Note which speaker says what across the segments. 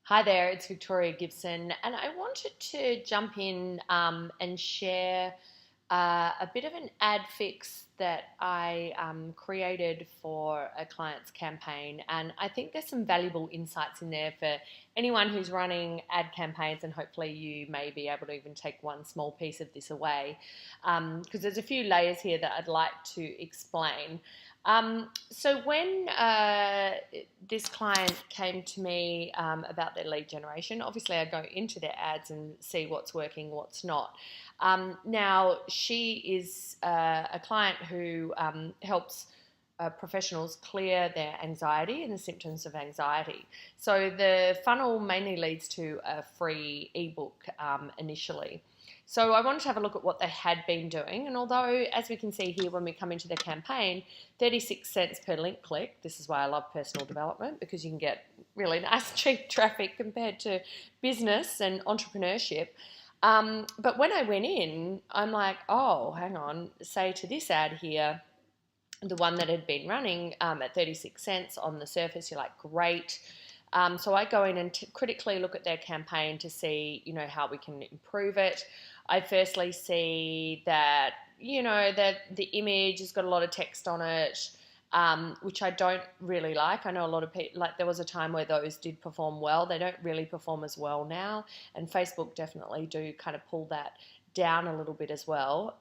Speaker 1: Hi there, it's Victoria Gibson, and I wanted to jump in and share a bit of an ad fix that I created for a client's campaign. And I think there's some valuable insights in there for anyone who's running ad campaigns, and hopefully, you may be able to even take one small piece of this away because there's a few layers here that I'd like to explain. So when this client came to me about their lead generation, obviously I go into their ads and see what's working, what's not. Now she is a client who helps professionals clear their anxiety and the symptoms of anxiety. So the funnel mainly leads to a free ebook initially. So I wanted to have a look at what they had been doing. And although, as we can see here, when we come into the campaign, 36 cents per link click. This is why I love personal development, because you can get really nice cheap traffic compared to business and entrepreneurship. But when I went in, I'm like, oh, hang on, say to this ad here, the one that had been running at 36 cents on the surface, you're like, great. So I go in and critically look at their campaign to see, how we can improve it. I firstly see that, that the image has got a lot of text on it, which I don't really like. I know a lot of people, like there was a time where those did perform well. They don't really perform as well now, and Facebook definitely do kind of pull that down a little bit as well.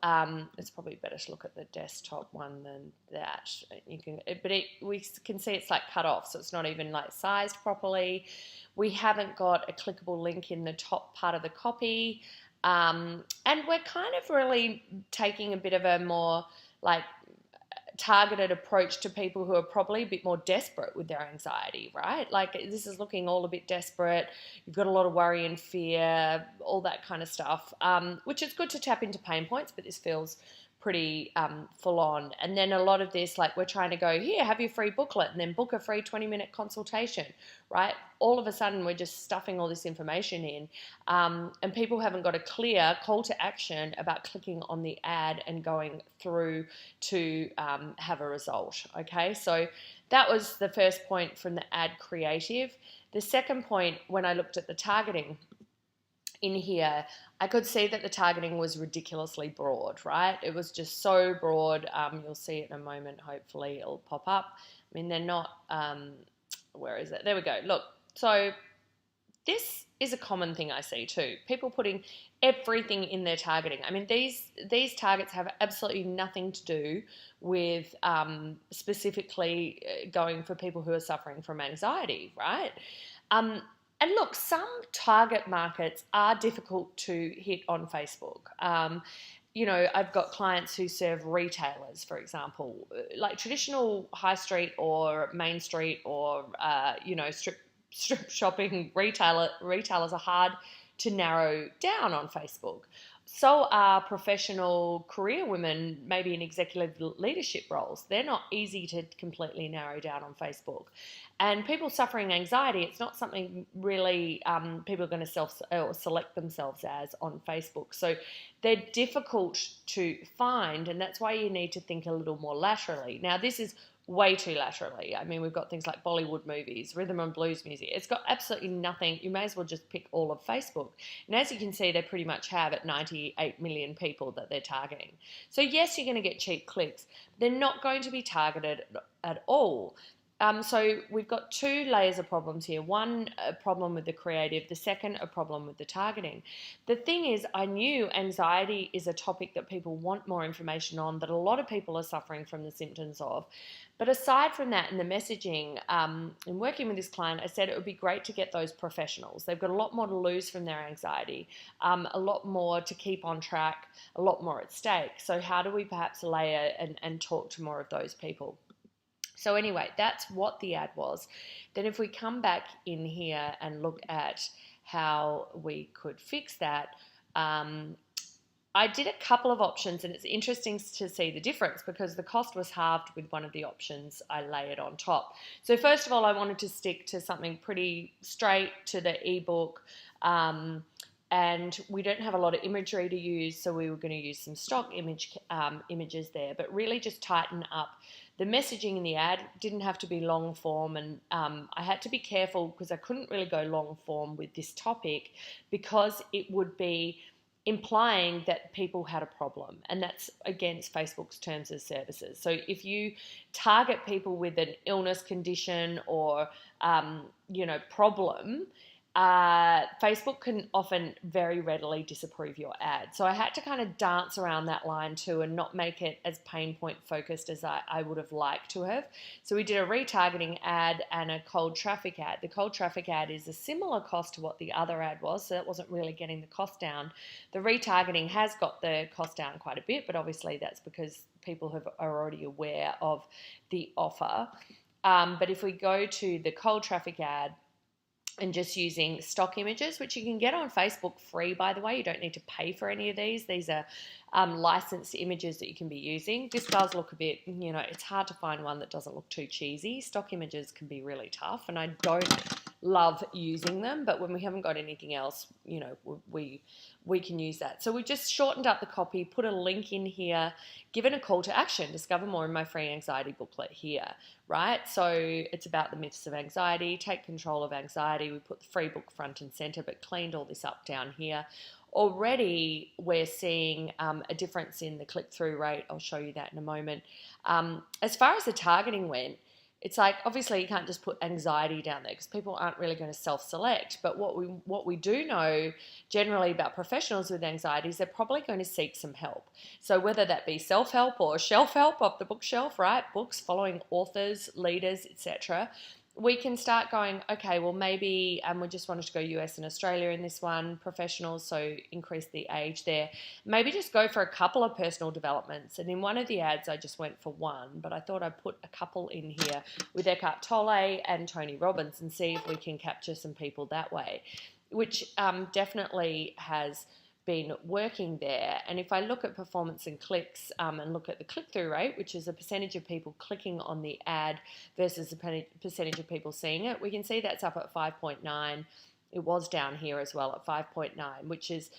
Speaker 1: It's probably better to look at the desktop one than that. We can see it's like cut off, so it's not even like sized properly. We haven't got a clickable link in the top part of the copy, and we're kind of really taking a bit of a more like targeted approach to people who are probably a bit more desperate with their anxiety, right? Like this is looking all a bit desperate. You've got a lot of worry and fear, all that kind of stuff, which is good to tap into pain points, but this feels pretty full on. And then a lot of this, like we're trying to go, here, have your free booklet and then book a free 20-minute consultation, right? All of a sudden, we're just stuffing all this information in, and people haven't got a clear call to action about clicking on the ad and going through to have a result. Okay, so that was the first point from the ad creative. The second point, when I looked at the targeting in here, I could see that the targeting was ridiculously broad, right? It was just so broad. You'll see it in a moment. Hopefully it'll pop up. I mean, they're not, where is it? There we go. Look, so this is a common thing I see too. People putting everything in their targeting. I mean, these targets have absolutely nothing to do with specifically going for people who are suffering from anxiety, right? And look, some target markets are difficult to hit on Facebook. I've got clients who serve retailers, for example, like traditional high street or main street or, strip shopping retailers are hard to narrow down on Facebook. So are professional career women, maybe in executive leadership roles. They're not easy to completely narrow down on Facebook. And people suffering anxiety, it's not something really people are going to select themselves as on Facebook. So they're difficult to find, and that's why you need to think a little more laterally. Now, this is way too laterally. I mean, we've got things like Bollywood movies, rhythm and blues music. It's got absolutely nothing. You may as well just pick all of Facebook. And as you can see, they pretty much have at 98 million people that they're targeting. So yes, you're going to get cheap clicks. They're not going to be targeted at all. So we've got two layers of problems here. One, a problem with the creative. The second, a problem with the targeting. The thing is, I knew anxiety is a topic that people want more information on, that a lot of people are suffering from the symptoms of. But aside from that, in the messaging, in working with this client, I said it would be great to get those professionals. They've got a lot more to lose from their anxiety, a lot more to keep on track, a lot more at stake. So how do we perhaps layer and talk to more of those people? So anyway, that's what the ad was. Then if we come back in here and look at how we could fix that, I did a couple of options, and it's interesting to see the difference because the cost was halved with one of the options I layered on top. So first of all, I wanted to stick to something pretty straight to the ebook, and we don't have a lot of imagery to use, so we were going to use some stock images there, but really just tighten up The messaging in the ad didn't have to be long form, and I had to be careful because I couldn't really go long form with this topic because it would be implying that people had a problem, and that's against Facebook's terms of services. So if you target people with an illness, condition, or problem, Facebook can often very readily disapprove your ad. So I had to kind of dance around that line too and not make it as pain point focused as I would have liked to have. So we did a retargeting ad and a cold traffic ad. The cold traffic ad is a similar cost to what the other ad was, so that wasn't really getting the cost down. The retargeting has got the cost down quite a bit, but obviously that's because people are already aware of the offer. But if we go to the cold traffic ad, and just using stock images, which you can get on Facebook free, by the way. You don't need to pay for any of these. These are licensed images that you can be using. This does look a bit, it's hard to find one that doesn't look too cheesy. Stock images can be really tough, and I don't love using them, but when we haven't got anything else, we can use that. So we just shortened up the copy, put a link in here, given a call to action. Discover more in my free anxiety booklet here, right? So it's about the myths of anxiety, take control of anxiety. We put the free book front and center, but cleaned all this up down here. Already we're seeing a difference in the click-through rate. I'll show you that in a moment. As far as the targeting went, it's like, obviously you can't just put anxiety down there because people aren't really going to self-select. But what we do know generally about professionals with anxiety is they're probably going to seek some help. So whether that be self-help or shelf help off the bookshelf, right? Books, following authors, leaders, etc. We can start going, okay, well maybe we just wanted to go US and Australia in this one, professionals, so increase the age there. Maybe just go for a couple of personal developments. And in one of the ads, I just went for one, but I thought I'd put a couple in here with Eckhart Tolle and Tony Robbins and see if we can capture some people that way, which definitely has been working there. And if I look at performance and clicks and look at the click-through rate, which is a percentage of people clicking on the ad versus the percentage of people seeing it, we can see that's up at 5.9. It was down here as well at 5.9, which is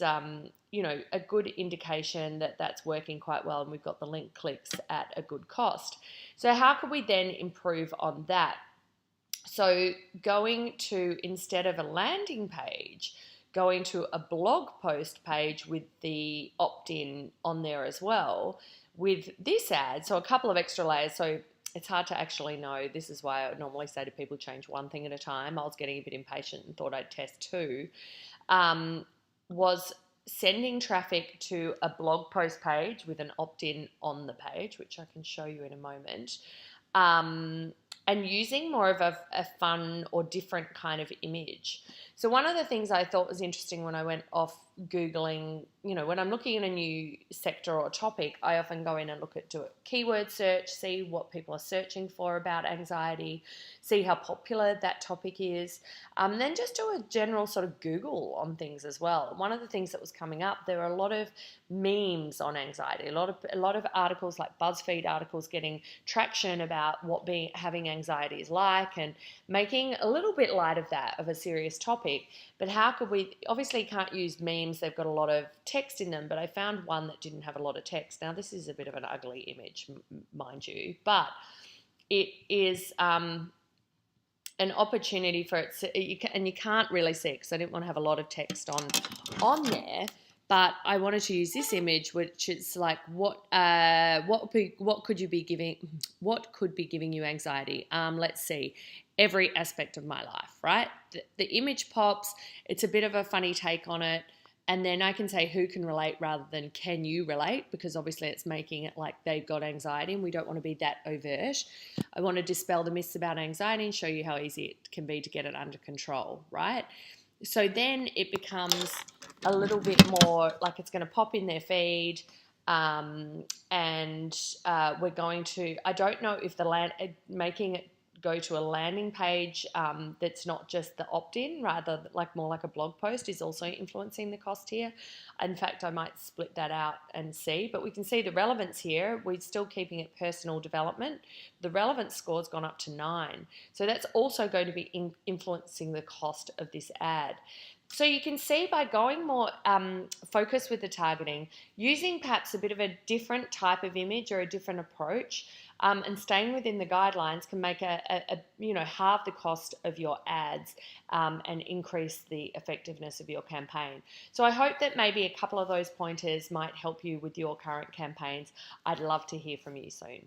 Speaker 1: a good indication that that's working quite well, and we've got the link clicks at a good cost. So how could we then improve on that? So going to, instead of a landing page, going to a blog post page with the opt-in on there as well with this ad. So a couple of extra layers. So it's hard to actually know. This is why I normally say to people, change one thing at a time. I was getting a bit impatient and thought I'd test two. Was sending traffic to a blog post page with an opt-in on the page, which I can show you in a moment. And using more of a fun or different kind of image. So one of the things I thought was interesting when I went off Googling, when I'm looking at a new sector or topic, I often go in and do a keyword search, see what people are searching for about anxiety, see how popular that topic is, then just do a general sort of Google on things as well. One of the things that was coming up, there are a lot of memes on anxiety, a lot of articles, like BuzzFeed articles, getting traction about what having anxiety is like, and making a little bit light of that, of a serious topic. But how could we, obviously can't use memes, they've got a lot of text in them, but I found one that didn't have a lot of text. Now this is a bit of an ugly image, mind you, but it is an opportunity for it, and you can't really see it because I didn't want to have a lot of text on there. But I wanted to use this image, which is like, what could be giving you anxiety? Let's see, every aspect of my life, right? The image pops. It's a bit of a funny take on it. And then I can say who can relate rather than can you relate, because obviously it's making it like they've got anxiety, and we don't want to be that overt. I want to dispel the myths about anxiety and show you how easy it can be to get it under control, right? So then it becomes a little bit more like it's going to pop in their feed, and we're going to, I don't know if making it go to a landing page that's not just the opt-in, rather like more like a blog post, is also influencing the cost here. In fact, I might split that out and see, but we can see the relevance here. We're still keeping it personal development. The relevance score's gone up to 9. So that's also going to be influencing the cost of this ad. So you can see by going more focused with the targeting, using perhaps a bit of a different type of image or a different approach, and staying within the guidelines can make halve the cost of your ads, and increase the effectiveness of your campaign. So I hope that maybe a couple of those pointers might help you with your current campaigns. I'd love to hear from you soon.